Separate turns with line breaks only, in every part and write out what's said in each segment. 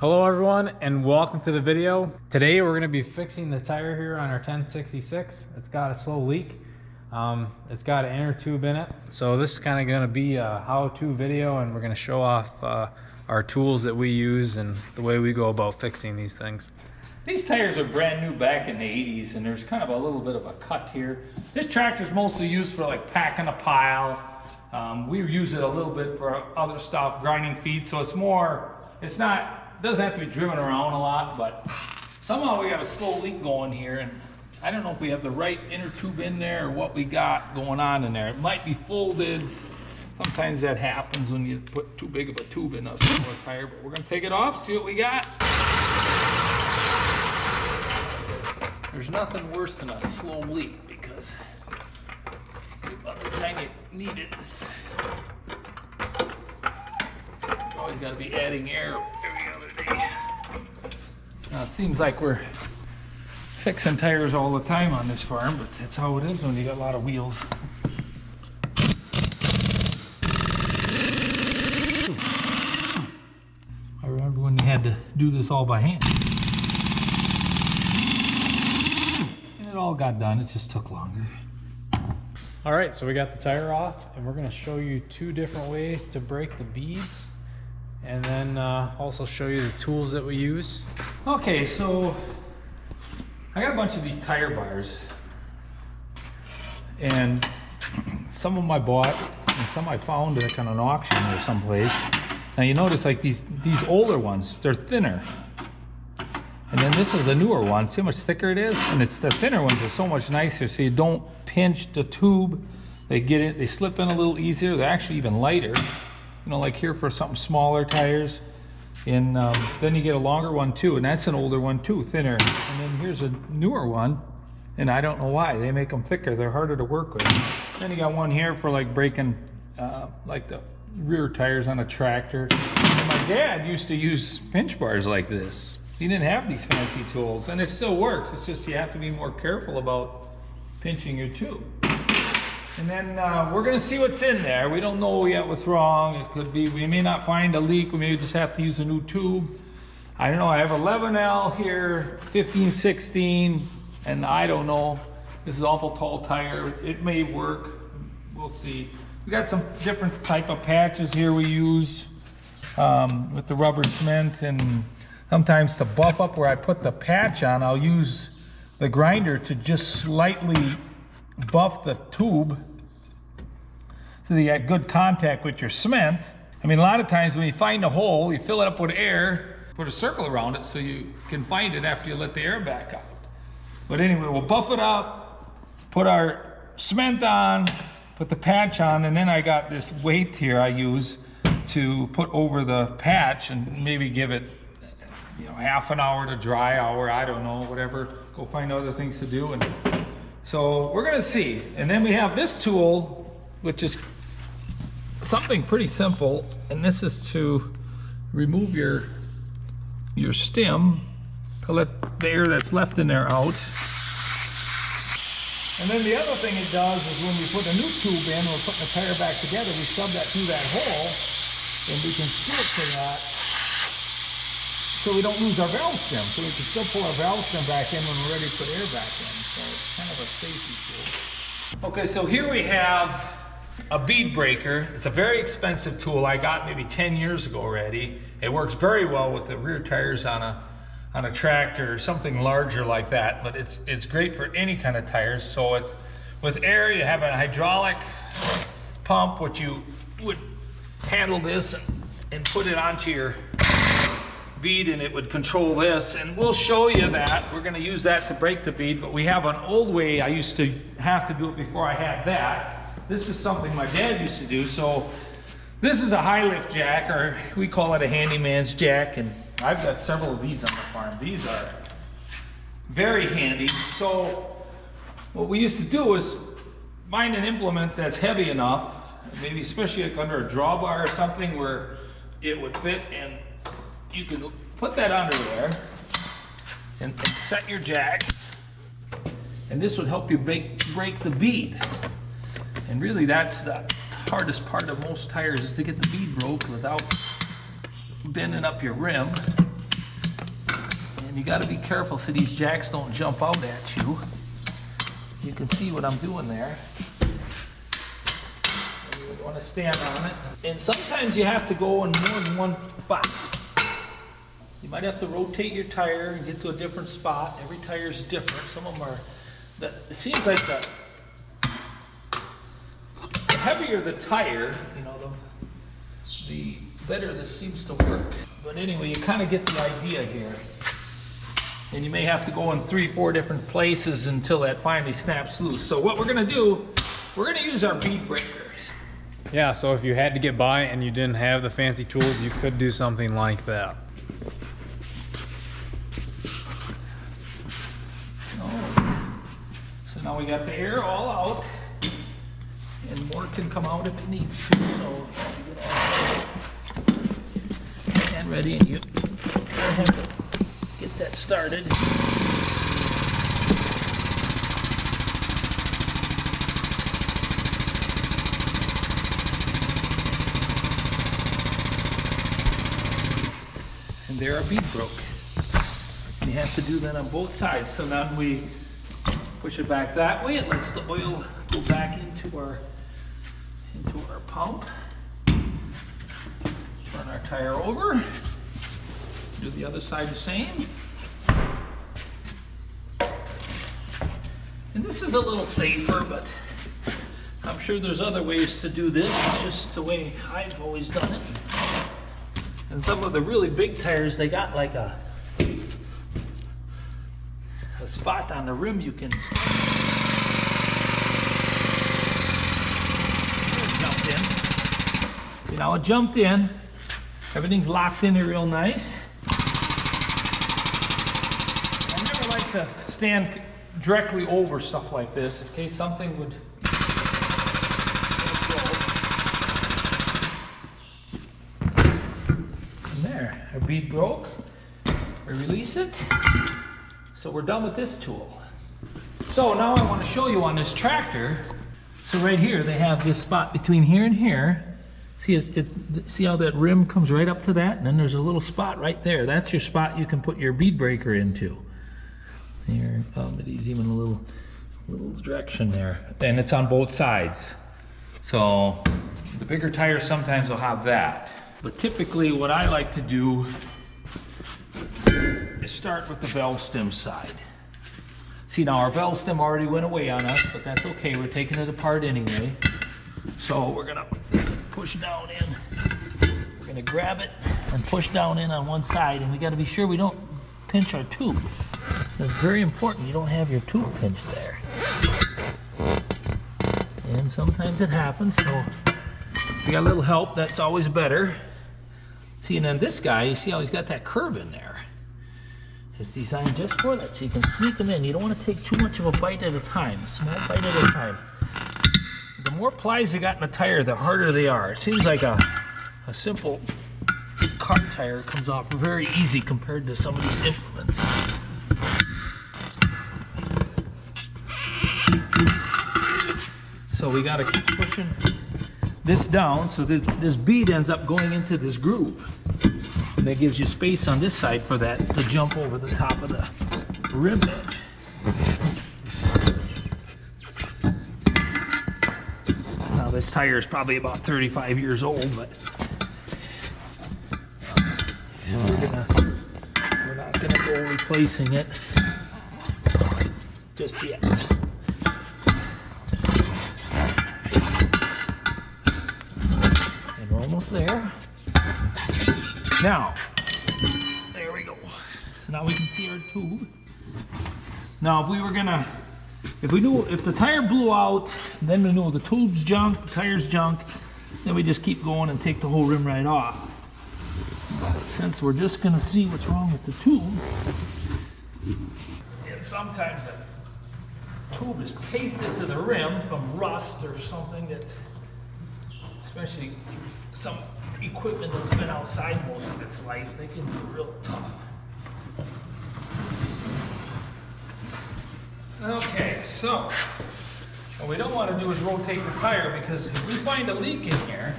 Hello everyone and welcome to the video. Today we're going to be fixing the tire here on our 1066. It's got a slow leak. It's got an inner tube in it. So this is kind of going to be a how-to video, and we're going to show off our tools that we use and the way we go about fixing these things.
These tires are brand new back in the 80s, and there's kind of a little bit of a cut here. This tractor's mostly used for like packing a pile. We use it a little bit for other stuff, grinding feed, so it's more, it doesn't have to be driven around a lot, but somehow we got a slow leak going here, and I don't know if we have the right inner tube in there or what we got going on in there. It might be folded. Sometimes that happens when you put too big of a tube in a smaller tire, but we're gonna take it off, see what we got. There's nothing worse than a slow leak, because about the time you need it, you always got to be adding air every other day. Now it seems like we're fixing tires all the time on this farm, but that's how it is when you got a lot of wheels. I remember when you had to do this all by hand. And it all got done, it just took longer.
All right, so we got the tire off, and we're going to show you two different ways to break the beads, and then also show you the tools that we use.
Okay, so I got a bunch of these tire bars, and some of them I bought and some I found like on an auction or someplace. Now you notice like these older ones, they're thinner, and then this is a newer one. See how much thicker it is? And it's the thinner ones are so much nicer, so you don't pinch the tube. They slip in a little easier. They're actually even lighter, you know, like here for something smaller tires. And then you get a longer one too, and that's an older one too, thinner. And then here's a newer one, and I don't know why they make them thicker. They're harder to work with. Then you got one here for like breaking like the rear tires on a tractor. And my dad used to use pinch bars like this. He didn't have these fancy tools, and it still works. It's just you have to be more careful about pinching your tube. And then we're gonna see what's in there. We don't know yet what's wrong. It could be, we may not find a leak. We may just have to use a new tube. I don't know, I have 11L here, 15, 16, and I don't know. This is awful tall tire. It may work, we'll see. We got some different type of patches here we use with the rubber cement, and sometimes to buff up where I put the patch on, I'll use the grinder to just slightly buff the tube so that you got good contact with your cement. I mean, a lot of times when you find a hole, you fill it up with air, put a circle around it so you can find it after you let the air back out. But anyway, we'll buff it up, put our cement on, put the patch on, and then I got this weight here I use to put over the patch and maybe give it, you know, half an hour to dry hour, I don't know, whatever. Go find other things to do. And so we're gonna see. And then we have this tool, which is something pretty simple, and this is to remove your stem to let the air that's left in there out. And then the other thing it does is when we put a new tube in, we're putting the tire back together, we shove that through that hole, and we can screw it to that so we don't lose our valve stem. So we can still pull our valve stem back in when we're ready to put air back in. So it's kind of a safety tool. Okay, so here we have a bead breaker. It's a very expensive tool I got maybe 10 years ago already. It works very well with the rear tires on a tractor or something larger like that, but it's great for any kind of tires. So with air, you have a hydraulic pump, which you would handle this and put it onto your bead, and it would control this, and we'll show you that. We're going to use that to break the bead, but we have an old way. I used to have to do it before I had that. This is something my dad used to do. So this is a high lift jack, or we call it a handyman's jack, and I've got several of these on the farm. These are very handy. So what we used to do is find an implement that's heavy enough, maybe especially like under a drawbar or something where it would fit, and you can put that under there and set your jack, and this would help you break the bead. And really that's the hardest part of most tires, is to get the bead broke without bending up your rim. And you got to be careful so these jacks don't jump out at you. You can see what I'm doing there. You want to stand on it. And sometimes you have to go in more than one spot. You might have to rotate your tire and get to a different spot. Every tire is different. Some of them are, it seems like the heavier the tire, you know, the better this seems to work. But anyway, you kind of get the idea here. And you may have to go in 3 or 4 different places until that finally snaps loose. So what we're gonna do, we're gonna use our bead breaker.
Yeah, so if you had to get by and you didn't have the fancy tools, you could do something like that.
So now we got the air all out, and more can come out if it needs to. So you get all and ready, and you have to get that started. And there our bead broke. And you have to do that on both sides. So now we push it back that way. It lets the oil go back into our pump. Turn our tire over. Do the other side the same. And this is a little safer, but I'm sure there's other ways to do this. It's just the way I've always done it. And some of the really big tires, they got like a spot on the rim you can jump in. See, now it jumped in. Everything's locked in there real nice. I never like to stand directly over stuff like this in case something would and there, our bead broke. We release it. So we're done with this tool. So now I want to show you on this tractor. So right here, they have this spot between here and here. See, see how that rim comes right up to that? And then there's a little spot right there. That's your spot you can put your bead breaker into. Here, it's even a little direction there. And it's on both sides. So the bigger tires sometimes will have that. But typically what I like to do is start with the valve stem side. See, now our valve stem already went away on us, but that's okay. We're taking it apart anyway. So we're gonna push down in. We're gonna grab it and push down in on one side, and we gotta be sure we don't pinch our tube. It's very important you don't have your tube pinched there. And sometimes it happens, so if you got a little help, that's always better. See, and then this guy, you see how he's got that curve in there? It's designed just for that, so you can sneak them in. You don't want to take too much of a bite at a time, a small bite at a time. The more plies you got in the tire, the harder they are. It seems like a simple car tire comes off very easy compared to some of these implements. So we got to keep pushing this down so that this bead ends up going into this groove. And that gives you space on this side for that to jump over the top of the rim edge. Now this tire is probably about 35 years old, but we're not gonna go replacing it just yet. And we're almost there. Now, there we go. So now we can see our tube. Now, if the tire blew out, then we know the tube's junk, the tire's junk, then we just keep going and take the whole rim right off. But since we're just gonna see what's wrong with the tube, and sometimes the tube is pasted to the rim from rust or something that, especially some equipment that's been outside most of its life, they can be real tough. Okay, so what we don't want to do is rotate the tire, because if we find a leak in here,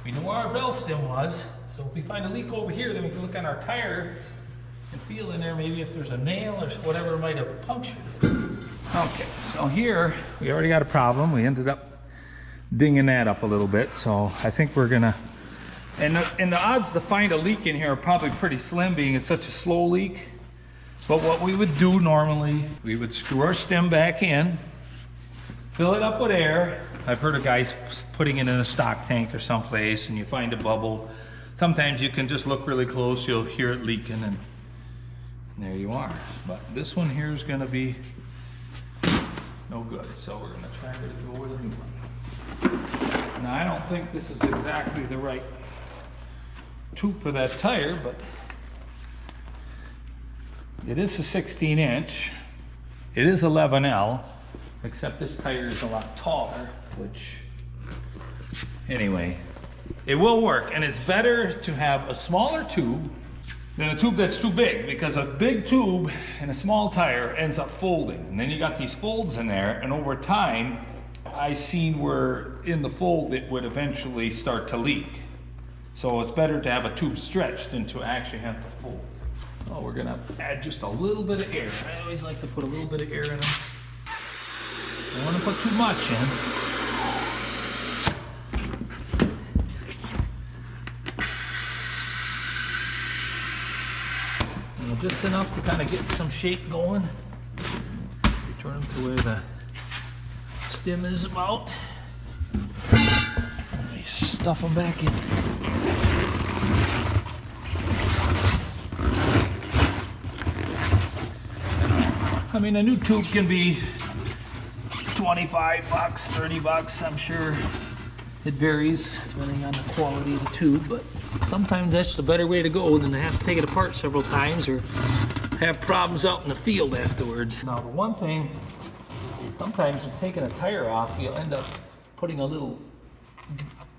we know where our valve stem was. So if we find a leak over here, then we can look on our tire and feel in there maybe if there's a nail or whatever might have punctured it. Okay, so here we already got a problem. We ended up dinging that up a little bit, so I think we're gonna, and the odds to find a leak in here are probably pretty slim, being it's such a slow leak. But what we would do normally, we would screw our stem back in, fill it up with air. I've heard of guys putting it in a stock tank or someplace, and you find a bubble. Sometimes you can just look really close, you'll hear it leaking, and there you are. But this one here is gonna be no good, so we're gonna try to go with a new one. Now, I don't think this is exactly the right tube for that tire, but it is a 16-inch. It is 11L, except this tire is a lot taller, which, anyway, it will work. And it's better to have a smaller tube than a tube that's too big, because a big tube and a small tire ends up folding. And then you got these folds in there, and over time, I seen where in the fold it would eventually start to leak. So it's better to have a tube stretched than to actually have to fold. So we're gonna add just a little bit of air. I always like to put a little bit of air in them. Don't want to put too much in. And just enough to kind of get some shape going. Turn them to where the stem is about. Let me stuff them back in. I mean, a new tube can be 25 bucks, 30 bucks, I'm sure. It varies depending on the quality of the tube, but sometimes that's the better way to go than to have to take it apart several times or have problems out in the field afterwards. Now, the one thing, sometimes when taking a tire off, you'll end up putting a little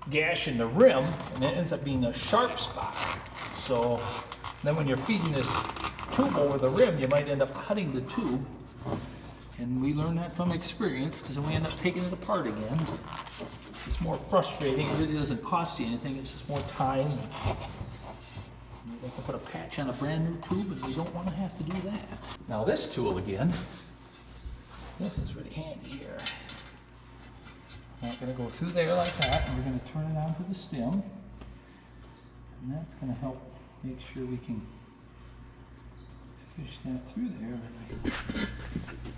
gash in the rim, and it ends up being a sharp spot. So then when you're feeding this tube over the rim, you might end up cutting the tube. And we learned that from experience, because then we end up taking it apart again. It's more frustrating. It really doesn't cost you anything. It's just more time. You have to put a patch on a brand new tube, and we don't want to have to do that. Now this tool again, this is really handy here. Now we're going to go through there like that, and we're going to turn it onto the stem. And that's going to help make sure we can fish that through there.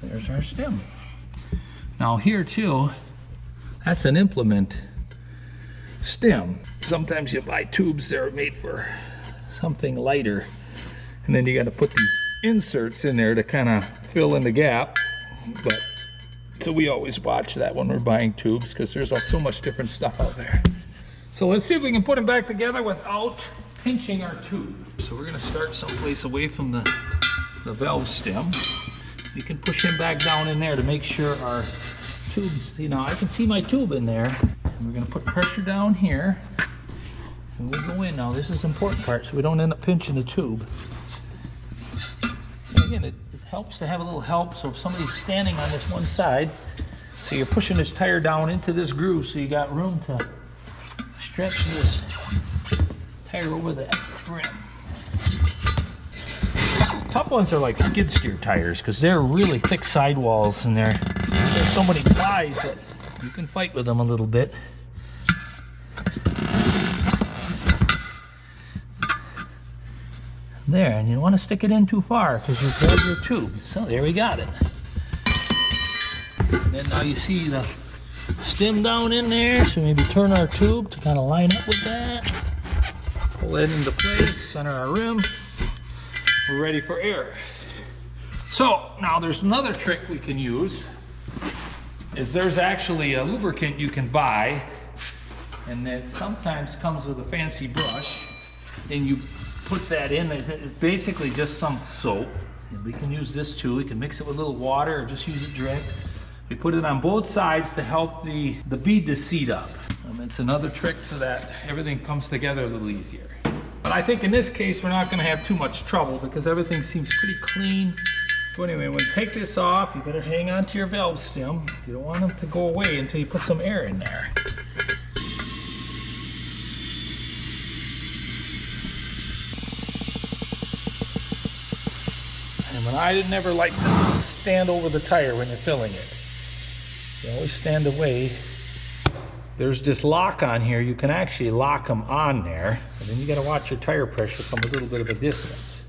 There's our stem. Now here too, that's an implement stem. Sometimes you buy tubes that are made for something lighter, and then you got to put these inserts in there to kind of fill in the gap. But so we always watch that when we're buying tubes, because there's so much different stuff out there. So let's see if we can put them back together without pinching our tube. So we're going to start someplace away from the valve stem. You can push him back down in there to make sure our tubes, you know, I can see my tube in there. And we're going to put pressure down here, and we'll go in. Now this is the important part, so we don't end up pinching the tube. And again, it helps to have a little help, so if somebody's standing on this one side, so you're pushing this tire down into this groove, so you got room to stretch this tire over the rim. Tough ones are like skid steer tires, because they're really thick sidewalls, and there's so many plies that you can fight with them a little bit. There, and you don't want to stick it in too far, because you grab your tube. So there we got it. And then now you see the stem down in there, so maybe turn our tube to kind of line up with that. Pull that into place, center our rim. We're ready for air. So now there's another trick we can use, is there's actually a lubricant you can buy, and it sometimes comes with a fancy brush, and you put that in. It's basically just some soap, and we can use this too. We can mix it with a little water or just use it direct. We put it on both sides to help the bead to seat up. It's another trick so that everything comes together a little easier. But I think in this case we're not going to have too much trouble, because everything seems pretty clean. So anyway, when you take this off, you better hang on to your valve stem. You don't want them to go away until you put some air in there. And when I never like to stand over the tire when you're filling it. You always stand away. There's this lock on here. You can actually lock them on there. And then you got to watch your tire pressure from a little bit of a distance.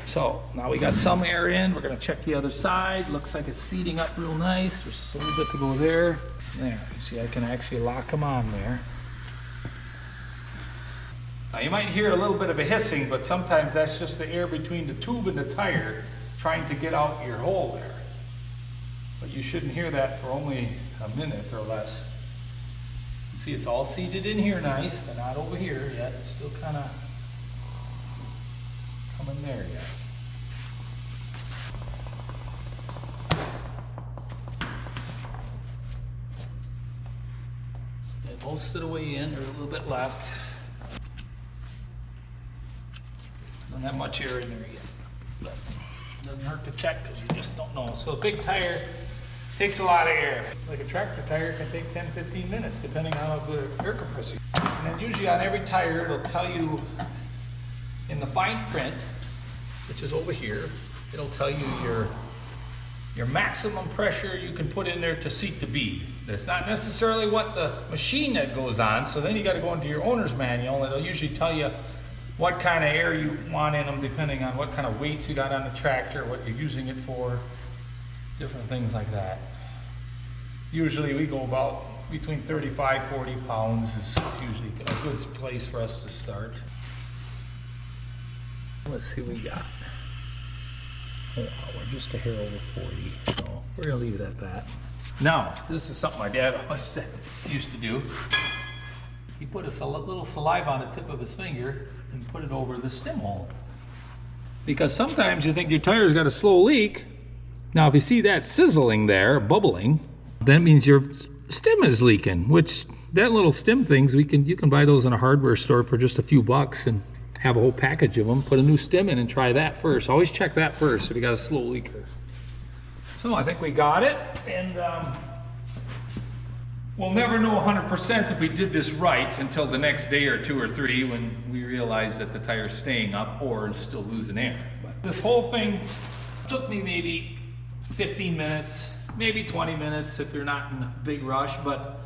So now we got some air in. We're going to check the other side. Looks like it's seating up real nice. There's just a little bit to go there. There. You see, I can actually lock them on there. Now you might hear a little bit of a hissing, but sometimes that's just the air between the tube and the tire trying to get out your hole there. But you shouldn't hear that for only a minute or less. You see it's all seated in here nice, but not over here yet. It's still kind of coming there yet. And most of the way in, there's a little bit left. Don't have much air in there yet, but it doesn't hurt to check because you just don't know. So a big tire takes a lot of air. Like a tractor tire can take 10-15 minutes depending on how good air compressor. And then usually on every tire it'll tell you in the fine print, which is over here, it'll tell you your maximum pressure you can put in there to seat the bead. That's not necessarily what the machine that goes on, so then you got to go into your owner's manual and it'll usually tell you what kind of air you want in them depending on what kind of weights you got on the tractor, what you're using it for, different things like that. Usually we go about between 35-40 pounds is usually a good place for us to start. Let's see what we got. Oh, wow, we're just a hair over 40, so we're gonna leave it at that. Now, this is something my dad always used to do. He put a little saliva on the tip of his finger and put it over the stem hole. Because sometimes you think your tire's got a slow leak. Now, if you see that sizzling there, bubbling, that means your stem is leaking, which that little stem things, you can buy those in a hardware store for just a few bucks and have a whole package of them. Put a new stem in and try that first. Always check that first if you got a slow leaker. So I think we got it, and we'll never know 100% if we did this right until the next day or 2 or 3 when we realize that the tire's staying up or still losing air. But this whole thing took me maybe 15 minutes, maybe 20 minutes if you're not in a big rush, but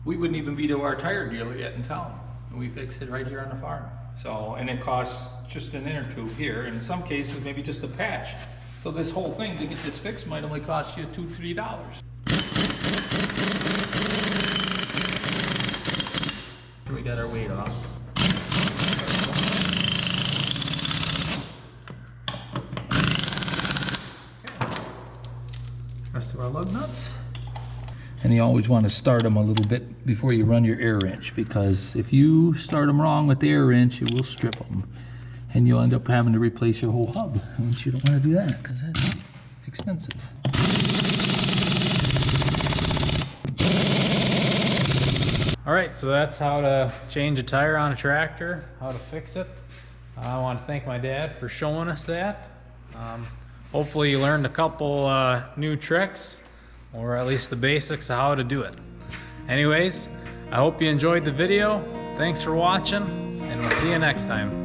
we wouldn't even be to our tire dealer yet in town. And we fixed it right here on the farm. So, and it costs just an inner tube here, and in some cases maybe just a patch. So this whole thing to get this fixed might only cost you $2-3. Here we got our weight off. Rest of our lug nuts. And you always want to start them a little bit before you run your air wrench, because if you start them wrong with the air wrench, it will strip them. And you'll end up having to replace your whole hub, which you don't want to do that because that's expensive.
All right, so that's how to change a tire on a tractor, how to fix it. I want to thank my dad for showing us that. Hopefully you learned a couple new tricks, or at least the basics of how to do it. Anyways, I hope you enjoyed the video. Thanks for watching, and we'll see you next time.